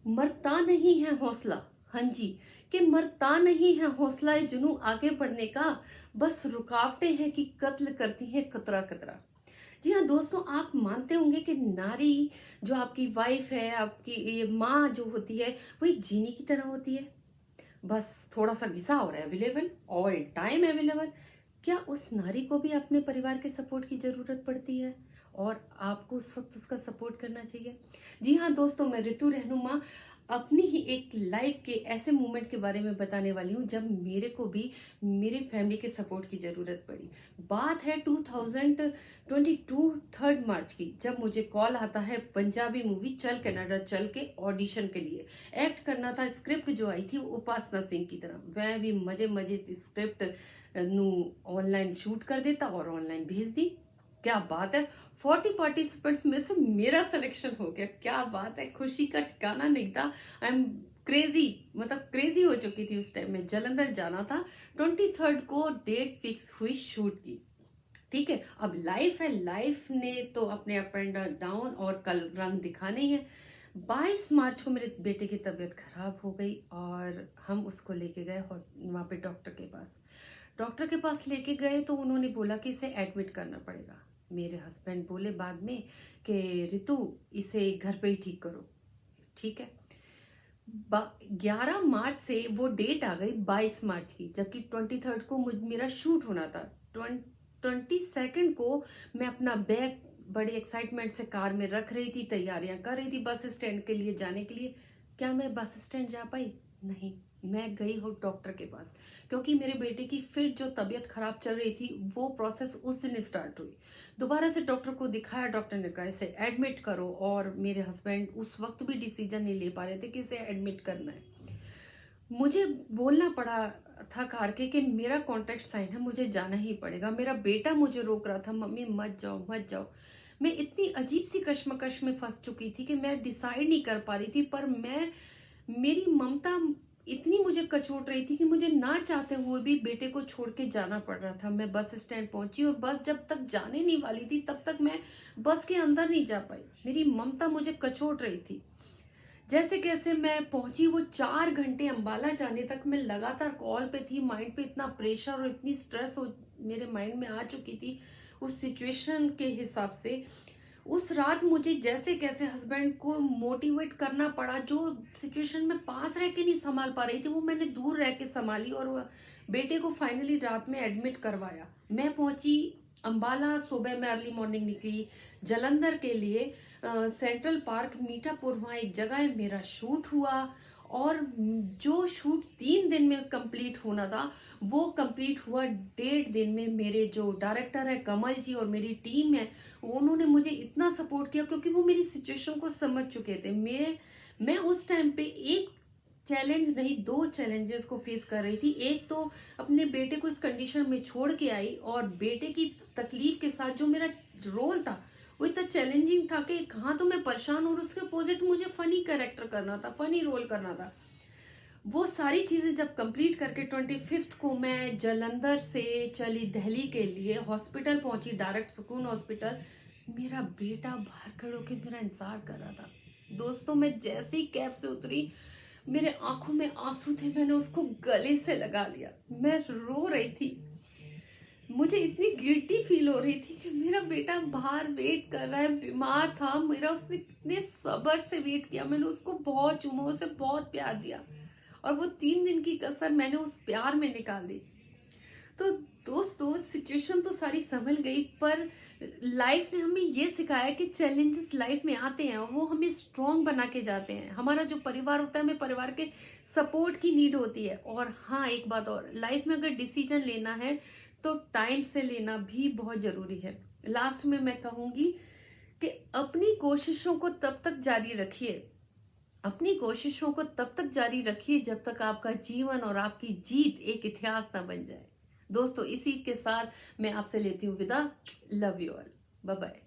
मरता नहीं है हौसला, हाँ जी, कि मरता नहीं है हौसला ए जुनू आगे बढ़ने का, बस रुकावटें हैं कि कत्ल करती हैं कतरा कतरा। जी हाँ दोस्तों, आप मानते होंगे कि नारी जो आपकी वाइफ है, आपकी ये माँ जो होती है, वो एक जीनी की तरह होती है, बस थोड़ा सा घिसा और अवेलेबल, ऑल टाइम अवेलेबल। क्या उस नारी को भी अपने परिवार के सपोर्ट की जरूरत पड़ती है और आपको उस वक्त उसका सपोर्ट करना चाहिए? जी हाँ दोस्तों, मैं ऋतु रहनुमा अपनी ही एक लाइफ के ऐसे मोमेंट के बारे में बताने वाली हूँ जब मेरे को भी मेरी फैमिली के सपोर्ट की ज़रूरत पड़ी। बात है 2022 3 मार्च की, जब मुझे कॉल आता है पंजाबी मूवी चल कनाडा चल के ऑडिशन के लिए। एक्ट करना था, स्क्रिप्ट जो आई थी वो उपासना सिंह की तरह। मैं भी मजे मजे स्क्रिप्ट नू ऑनलाइन शूट कर देता और ऑनलाइन भेज दी। क्या बात है, 40 पार्टिसिपेंट्स में से मेरा सिलेक्शन हो गया। क्या बात है, खुशी का ठिकाना नहीं था। आई एम क्रेजी, मतलब क्रेजी हो चुकी थी उस टाइम में। जलंधर जाना था, 23 को डेट फिक्स हुई शूट की। ठीक है, अब लाइफ है, लाइफ ने तो अपने अप एंड डाउन और कल रंग दिखाने ही है। 22 मार्च को मेरे बेटे की तबीयत खराब हो गई और हम उसको लेके गए वहाँ पे डॉक्टर के पास। डॉक्टर के पास लेके गए तो उन्होंने बोला कि इसे एडमिट करना पड़ेगा। मेरे हस्बैंड बोले बाद में कि ऋतु, इसे घर पे ही ठीक करो। ठीक है, 11 मार्च से वो डेट आ गई 22 मार्च की, जबकि 23 को मेरा शूट होना था। 22 को मैं अपना बैग बड़ी एक्साइटमेंट से कार में रख रही थी, तैयारियां कर रही थी बस स्टैंड के लिए जाने के लिए। क्या मैं बस स्टैंड जा पाई? नहीं, मैं गई हूँ डॉक्टर के पास, क्योंकि मेरे बेटे की फिर जो तबीयत खराब चल रही थी वो प्रोसेस उस दिन स्टार्ट हुई। दोबारा से डॉक्टर को दिखाया, डॉक्टर ने कहा इसे एडमिट करो, और मेरे हस्बैंड उस वक्त भी डिसीजन नहीं ले पा रहे थे कि इसे एडमिट करना है। मुझे बोलना पड़ा था कार के कि मेरा कॉन्ट्रैक्ट साइन है, मुझे जाना ही पड़ेगा। मेरा बेटा मुझे रोक रहा था, मम्मी मत जाओ मत जाओ। मैं इतनी अजीब सी कश्मकश में फंस चुकी थी कि मैं डिसाइड नहीं कर पा रही थी, पर मेरी ममता इतनी मुझे कचोट रही थी कि मुझे ना चाहते हुए भी बेटे को छोड़ के जाना पड़ रहा था। मैं बस स्टैंड पहुंची और बस जब तक जाने नहीं वाली थी तब तक मैं बस के अंदर नहीं जा पाई। मेरी ममता मुझे कचोट रही थी। जैसे कैसे मैं पहुंची, वो 4 घंटे अंबाला जाने तक मैं लगातार कॉल पे थी। माइंड पे इतना प्रेशर और इतनी स्ट्रेस हो मेरे माइंड में आ चुकी थी उस सिचुएशन के हिसाब से। उस रात मुझे जैसे कैसे हस्बैंड को मोटिवेट करना पड़ा। जो सिचुएशन में पास रह के नहीं संभाल पा रही थी वो मैंने दूर रह के संभाली, और बेटे को फाइनली रात में एडमिट करवाया। मैं पहुंची अंबाला, सुबह में अर्ली मॉर्निंग निकली जलंधर के लिए। सेंट्रल पार्क मीठापुर, वहाँ एक जगह है, मेरा शूट हुआ। और जो शूट 3 दिन में कंप्लीट होना था वो कंप्लीट हुआ 1.5 दिन में। मेरे जो डायरेक्टर है कमल जी और मेरी टीम है, उन्होंने मुझे इतना सपोर्ट किया क्योंकि वो मेरी सिचुएशन को समझ चुके थे। मैं उस टाइम पे एक चैलेंज नहीं, 2 चैलेंजेस को फेस कर रही थी। एक तो अपने बेटे को इस कंडीशन में छोड़ के आई, और बेटे की तकलीफ के साथ जो मेरा रोल था वो इतना चैलेंजिंग था कि कहाँ तो मैं परेशान, और उसके अपोजिट मुझे फनी कैरेक्टर करना था, फनी रोल करना था। वो सारी चीजें जब कंप्लीट करके 25 को मैं जलंधर से चली दिल्ली के लिए, हॉस्पिटल पहुंची, डायरेक्ट सुकून हॉस्पिटल। मेरा बेटा बाहर खड़े होकर मेरा इंतजार कर रहा था। दोस्तों, मैं जैसे ही कैब से उतरी मेरे आंखों में आंसू थे, मैंने उसको गले से लगा लिया, मैं रो रही थी। मुझे इतनी गिल्टी फील हो रही थी कि मेरा बेटा बाहर वेट कर रहा है, बीमार था मेरा, उसने कितने सब्र से वेट किया। मैंने उसको बहुत चूमा, उसे बहुत प्यार दिया, और वो 3 दिन की कसर मैंने उस प्यार में निकाल दी। तो दोस्तों, सिचुएशन तो सारी संभल गई, पर लाइफ ने हमें ये सिखाया कि चैलेंजेस लाइफ में आते हैं वो हमें स्ट्रांग बना के जाते हैं। हमारा जो परिवार होता है, हमें परिवार के सपोर्ट की नीड होती है। और हाँ, एक बात और, लाइफ में अगर डिसीजन लेना है तो टाइम से लेना भी बहुत जरूरी है। लास्ट में मैं कहूंगी कि अपनी कोशिशों को तब तक जारी रखिए, अपनी कोशिशों को तब तक जारी रखिए जब तक आपका जीवन और आपकी जीत एक इतिहास ना बन जाए। दोस्तों, इसी के साथ मैं आपसे लेती हूँ विदा। Love you all, bye bye.